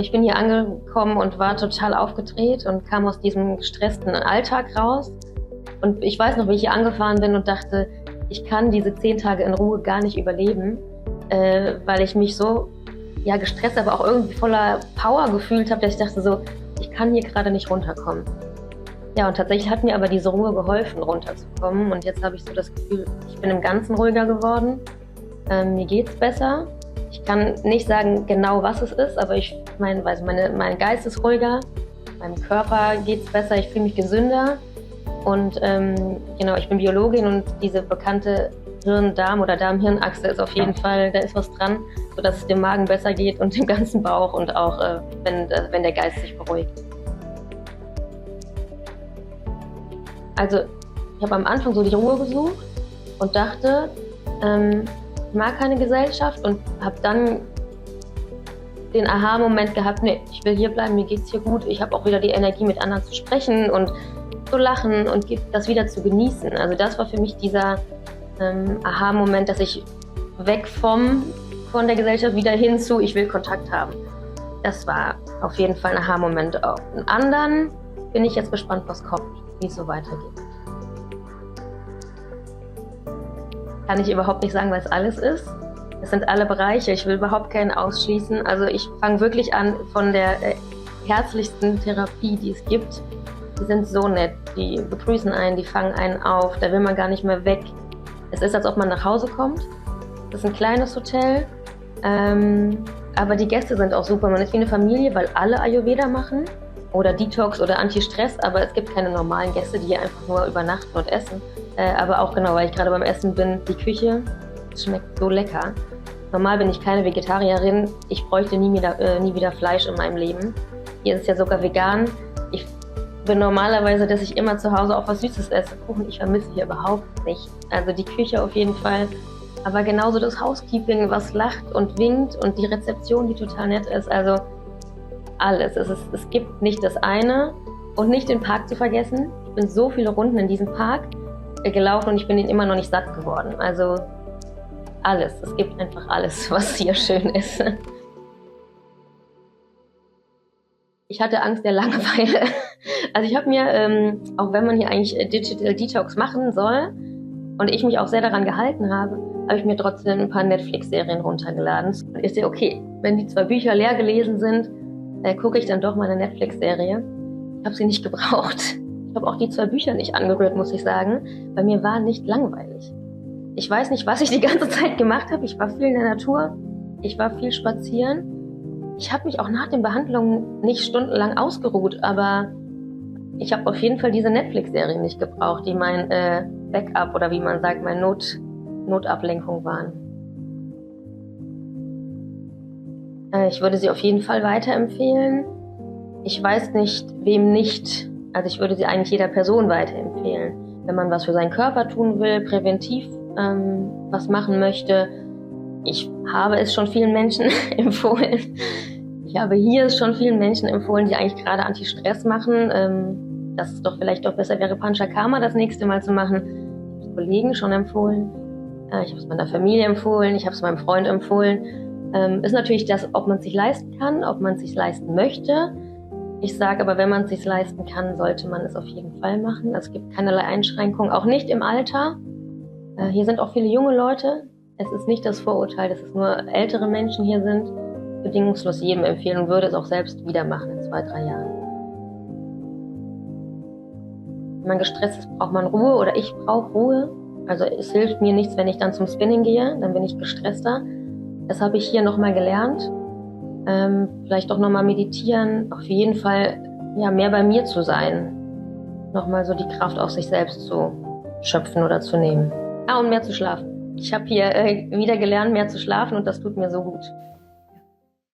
Ich bin hier angekommen und war total aufgedreht und kam aus diesem gestressten Alltag raus. Und ich weiß noch, wie ich hier angefahren bin und dachte, ich kann diese 10 Tage in Ruhe gar nicht überleben, weil ich mich so gestresst, aber auch irgendwie voller Power gefühlt habe, dass ich dachte so, ich kann hier gerade nicht runterkommen. Ja, und tatsächlich hat mir aber diese Ruhe geholfen, runterzukommen. Und jetzt habe ich so das Gefühl, ich bin im Ganzen ruhiger geworden. Mir geht's besser. Ich kann nicht sagen genau, was es ist, aber mein Geist ist ruhiger, meinem Körper geht's besser, ich fühle mich gesünder. Und ich bin Biologin und diese bekannte Hirn-Darm- oder Darm-Hirn-Achse ist auf jeden Fall, da ist was dran, sodass es dem Magen besser geht und dem ganzen Bauch und auch, wenn der Geist sich beruhigt. Also ich habe am Anfang so die Ruhe gesucht und dachte, ich mag keine Gesellschaft und habe dann den Aha-Moment gehabt, nee, ich will hier bleiben, mir geht's hier gut, ich habe auch wieder die Energie, mit anderen zu sprechen und zu lachen und das wieder zu genießen. Also das war für mich dieser Aha-Moment, dass ich weg von der Gesellschaft wieder hin zu, ich will Kontakt haben. Das war auf jeden Fall ein Aha-Moment. Auf den anderen bin ich jetzt gespannt, was kommt, wie es so weitergeht. Kann ich überhaupt nicht sagen, was alles ist. Es sind alle Bereiche, ich will überhaupt keinen ausschließen. Also ich fange wirklich an von der herzlichsten Therapie, die es gibt. Die sind so nett, die begrüßen einen, die fangen einen auf, da will man gar nicht mehr weg. Es ist, als ob man nach Hause kommt. Das ist ein kleines Hotel, aber die Gäste sind auch super. Man ist wie eine Familie, weil alle Ayurveda machen oder Detox oder Anti-Stress, aber es gibt keine normalen Gäste, die hier einfach nur übernachten und essen. Aber auch genau, weil ich gerade beim Essen bin, die Küche schmeckt so lecker. Normal bin ich keine Vegetarierin, ich bräuchte nie wieder Fleisch in meinem Leben. Hier ist es ja sogar vegan. Ich bin normalerweise, dass ich immer zu Hause auch was Süßes esse. Kuchen, ich vermisse hier überhaupt nicht. Also die Küche auf jeden Fall. Aber genauso das Housekeeping, was lacht und winkt und die Rezeption, die total nett ist. Also alles. Es gibt nicht das eine und nicht den Park zu vergessen. Ich bin so viele Runden in diesem Park gelaufen und ich bin ihn immer noch nicht satt geworden. Also alles. Es gibt einfach alles, was hier schön ist. Ich hatte Angst der Langeweile. Also ich habe mir, auch wenn man hier eigentlich Digital Detox machen soll und ich mich auch sehr daran gehalten habe ich mir trotzdem ein paar Netflix-Serien runtergeladen. Und ich sehe, okay, wenn die 2 Bücher leer gelesen sind, gucke ich dann doch mal eine Netflix-Serie. Ich habe sie nicht gebraucht. Ich habe auch die 2 Bücher nicht angerührt, muss ich sagen, weil mir war nicht langweilig. Ich weiß nicht, was ich die ganze Zeit gemacht habe. Ich war viel in der Natur, ich war viel spazieren. Ich habe mich auch nach den Behandlungen nicht stundenlang ausgeruht, aber ich habe auf jeden Fall diese Netflix-Serien nicht gebraucht, die mein Backup oder wie man sagt, meine Notablenkung waren. Ich würde sie auf jeden Fall weiterempfehlen. Ich weiß nicht, wem nicht. Also ich würde sie eigentlich jeder Person weiterempfehlen. Wenn man was für seinen Körper tun will, präventiv was machen möchte. Ich habe es schon vielen Menschen empfohlen. Ich habe hier es schon vielen Menschen empfohlen, die eigentlich gerade Anti-Stress machen, dass es doch vielleicht doch besser wäre, Panchakarma das nächste Mal zu machen. Ich habe es Kollegen schon empfohlen. Ich habe es meiner Familie empfohlen. Ich habe es meinem Freund empfohlen. Ist natürlich das, ob man es sich leisten kann, ob man es sich leisten möchte. Ich sage aber, wenn man es sich leisten kann, sollte man es auf jeden Fall machen. Es gibt keinerlei Einschränkungen, auch nicht im Alter. Hier sind auch viele junge Leute. Es ist nicht das Vorurteil, dass es nur ältere Menschen hier sind. Bedingungslos jedem empfehlen und würde es auch selbst wieder machen in 2, 3 Jahren. Wenn man gestresst ist, braucht man Ruhe oder ich brauche Ruhe. Also es hilft mir nichts, wenn ich dann zum Spinning gehe, dann bin ich gestresster. Das habe ich hier nochmal gelernt. Vielleicht auch nochmal meditieren, auf jeden Fall mehr bei mir zu sein. Nochmal so die Kraft aus sich selbst zu schöpfen oder zu nehmen. Und mehr zu schlafen. Ich habe hier wieder gelernt, mehr zu schlafen und das tut mir so gut.